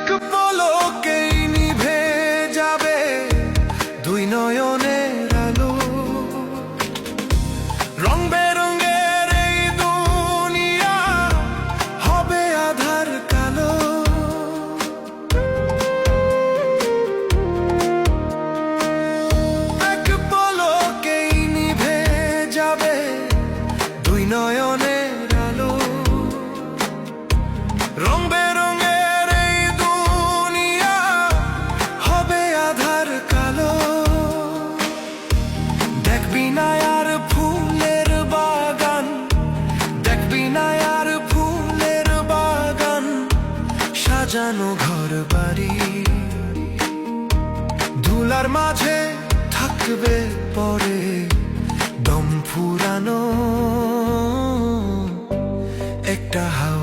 এক পলকেই নিভে যাবে দুই নয়নের আলো। রং বেরঙের এই দুনিয়া হবে আধার কালো। এক পলকেই নিভে যাবে দুই নয়নের আলো। রং বেরঙের এই দুনিয়া হবে আধার কালো। দেখবি না আর ফুলের বাগান, দেখবি না আর ফুলের বাগান, সাজানো ঘর বাড়ি। ধুলার মাঝে থাকবে পরে দম ফুরানো একটা হাওয়া।